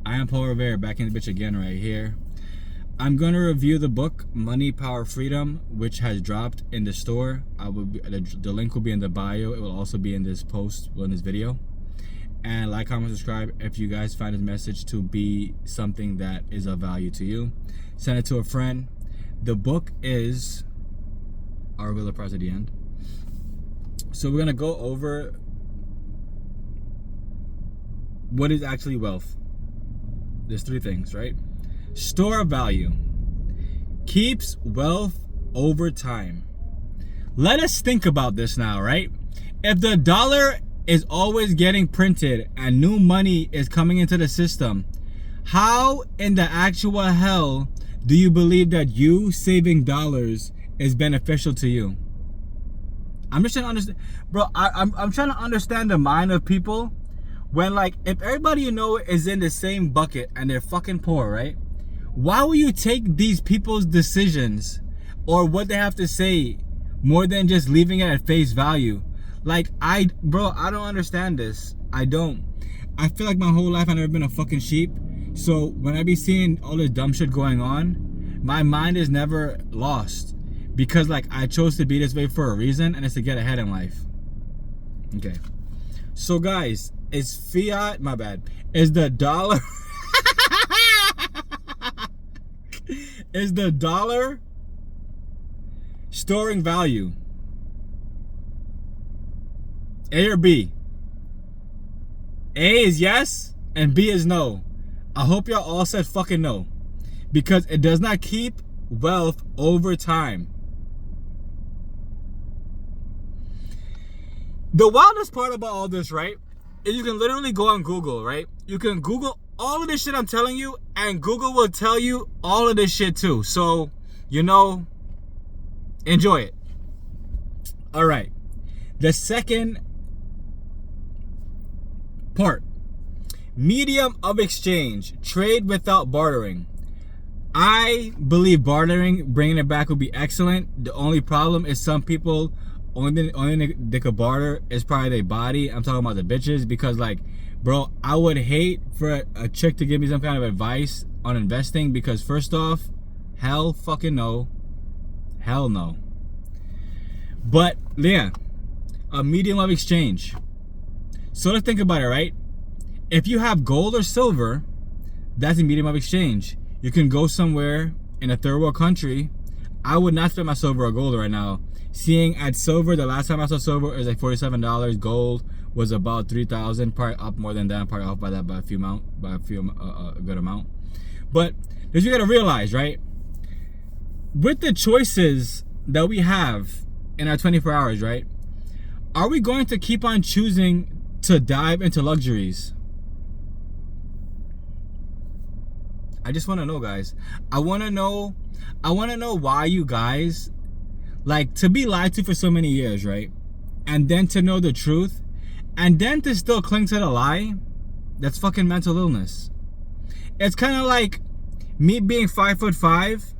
I am Paul Rivera, back in the bitch again right here. I'm going to review the book, Money, Power, Freedom, which has dropped in the store. The link will be in the bio. It will also be in this post, in this video. And like, comment, subscribe if you guys find this message to be something that is of value to you. Send it to a friend. The book is... I'll reveal the price at the end. So we're going to go over what is actually wealth. There's three things, right? Store value keeps wealth over time. Let us think about this now, right? If the dollar is always getting printed and new money is coming into the system, how in the actual hell do you believe that you saving dollars is beneficial to you? I'm just trying to understand, bro. I'm trying to understand the mind of people when, like, if everybody you know is in the same bucket and they're fucking poor, right? Why will you take these people's decisions or what they have to say more than just leaving it at face value? Like, bro, I don't understand this. I don't. I feel like my whole life I've never been a fucking sheep. So when I be seeing all this dumb shit going on, my mind is never lost. Because, like, I chose to be this way for a reason, and it's to get ahead in life. Okay. So, guys, is fiat, my bad, is the dollar... Is the dollar storing value? A or B? A is yes and B is no. I hope y'all all said fucking no, because it does not keep wealth over time. The wildest part about all this, right, is you can literally go on Google, right? You can Google all of this shit I'm telling you, and Google will tell you all of this shit too. So, you know, enjoy it. All right. The second part, medium of exchange, trade without bartering. I believe bartering, bringing it back, would be excellent. The only problem is some people, only thing they could barter is probably their body. I'm talking about the bitches, because, like, bro, I would hate for a chick to give me some kind of advice on investing, because first off, hell fucking no. Hell no. But yeah, a medium of exchange. So let's think about it, right? If you have gold or silver, that's a medium of exchange. You can go somewhere in a third world country. I would not spend my silver or gold right now. Seeing at silver, the last time I saw silver, it was like $47. Gold was about 3,000, probably up more than that, probably off by that by a good amount. But as you gotta realize, right, with the choices that we have in our 24 hours, right, are we going to keep on choosing to dive into luxuries? I just want to know, guys. I want to know why you guys, like, to be lied to for so many years, right, and then to know the truth, and then to still cling to the lie. That's fucking mental illness. It's kind of like me being 5'5",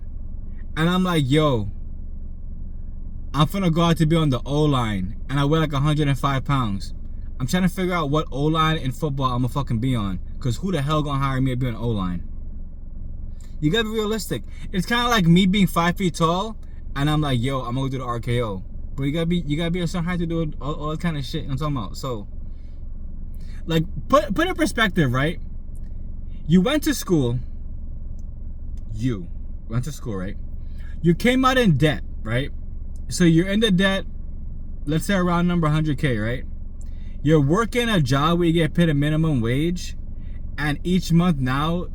and I'm like, yo, I'm finna go out to be on the O-line, and I weigh like 105 pounds. I'm trying to figure out what O-line in football I'm gonna fucking be on, because who the hell gonna hire me to be on O-line? You gotta be realistic. It's kind of like me being 5 feet tall, and I'm like, yo, I'm gonna do the RKO. But you gotta be a certain height to do all that kind of shit. I'm talking about. So, like, put in perspective, right? You went to school. You went to school, right? You came out in debt, right? So you're in the debt. Let's say around number 100K, right? You're working a job where you get paid a minimum wage, and each month now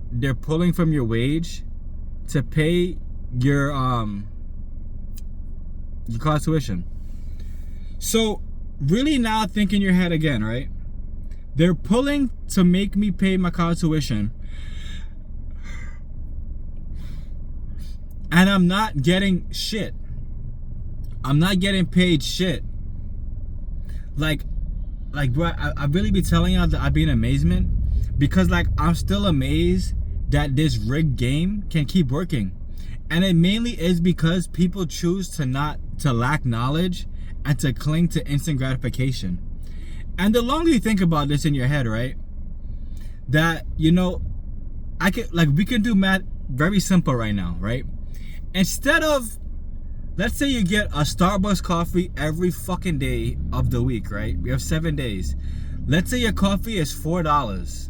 they're pulling from your wage to pay your college tuition. So really now think in your head again, right? They're pulling to make me pay my college tuition, and I'm not getting shit. I'm not getting paid shit. Like, bro, I really be telling y'all that I be in amazement, because, like, I'm still amazed that this rigged game can keep working. And it mainly is because people choose to lack knowledge and to cling to instant gratification. And the longer you think about this in your head, right, that, you know, I can, like, we can do math very simple right now, right? Instead of, let's say you get a Starbucks coffee every fucking day of the week, right? We have 7 days. Let's say your coffee is $4.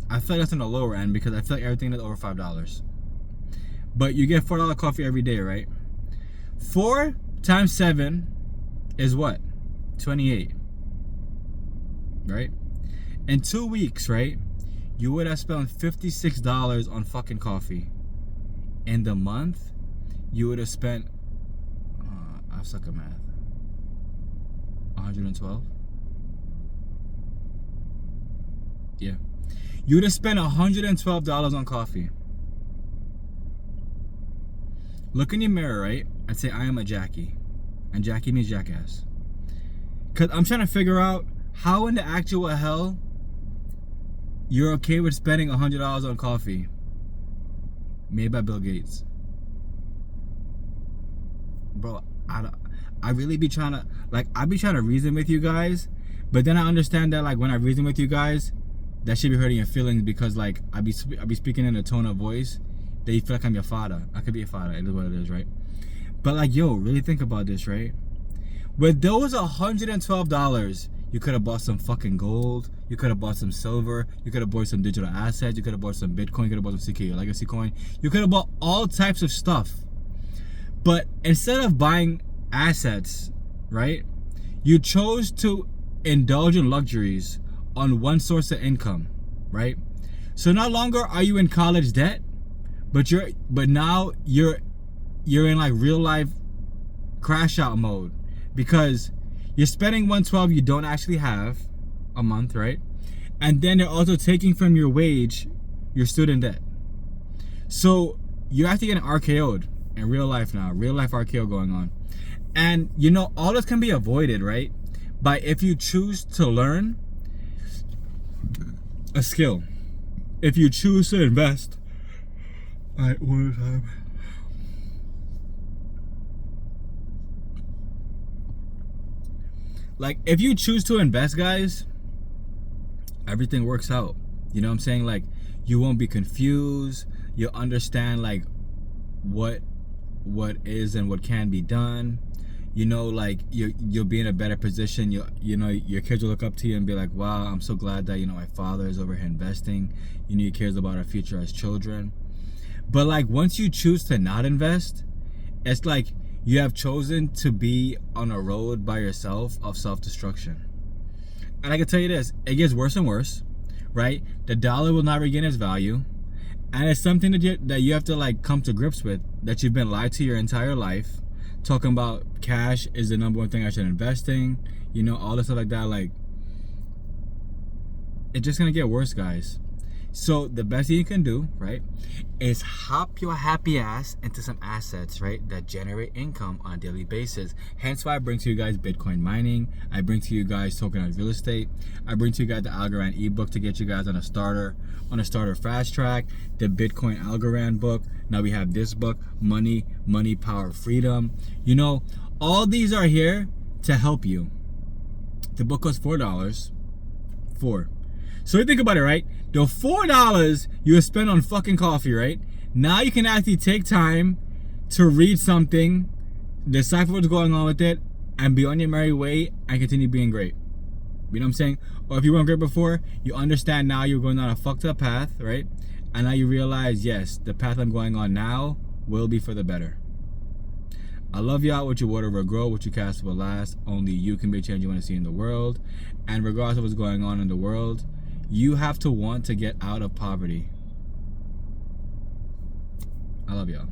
I feel like that's on the lower end because I feel like everything is over $5. But you get $4 coffee every day, right? 4 times 7 is what? 28. Right? In 2 weeks, right? You would have spent $56 on fucking coffee. In the month, you would have spent, I suck at math, 112? Yeah. You would have spent $112 on coffee. Look in your mirror, right? And say, I am a Jackie. And Jackie means jackass. Because I'm trying to figure out how in the actual hell you're okay with spending $100 on coffee made by Bill Gates. Bro, I really be trying to, like, I be trying to reason with you guys, but then I understand that, like, when I reason with you guys, that should be hurting your feelings because, like, I be speaking in a tone of voice that you feel like I'm your father. I could be your father, it is what it is, right? But, like, yo, really think about this, right? With those $112, you could have bought some fucking gold, you could have bought some silver, you could have bought some digital assets, you could have bought some Bitcoin, you could have bought some CK, your legacy coin, you could have bought all types of stuff. But instead of buying assets, right, you chose to indulge in luxuries on one source of income, right? So no longer are you in college debt, but now you're in like real life crash out mode because you're spending $112 you don't actually have a month, right? And then they're also taking from your wage your student debt. So you're actually getting RKO'd in real life now, real life RKO going on. And you know, all this can be avoided, right? By if you choose to learn a skill, if you choose to invest. All right, one at a time. Like, if you choose to invest, guys, everything works out. You know what I'm saying? Like, you won't be confused. You'll understand, like, what is and what can be done. You know, like, you'll be in a better position. You know, your kids will look up to you and be like, wow, I'm so glad that, you know, my father is over here investing. You know, he cares about our future as children. But, like, once you choose to not invest, it's like you have chosen to be on a road by yourself of self-destruction. And I can tell you this, it gets worse and worse, right? The dollar will not regain its value. And it's something that you have to, like, come to grips with, that you've been lied to your entire life. Talking about cash is the number one thing I should invest in, you know, all this stuff like that. Like, it's just gonna get worse, guys. So the best thing you can do, right, is hop your happy ass into some assets, right, that generate income on a daily basis. Hence why I bring to you guys Bitcoin mining. I bring to you guys tokenized real estate. I bring to you guys the Algorand ebook to get you guys on a starter fast track. The Bitcoin Algorand book. Now we have this book, Money, Power, Freedom. You know, all these are here to help you. The book costs $4. So you think about it, right? The $4 you would spend on fucking coffee, right? Now you can actually take time to read something, decipher what's going on with it, and be on your merry way and continue being great. You know what I'm saying? Or if you weren't great before, you understand now you're going down a fucked up path, right? And now you realize, yes, the path I'm going on now will be for the better. I love y'all. What you water will grow, what you cast will last. Only you can be a change you want to see in the world. And regardless of what's going on in the world, you have to want to get out of poverty. I love y'all.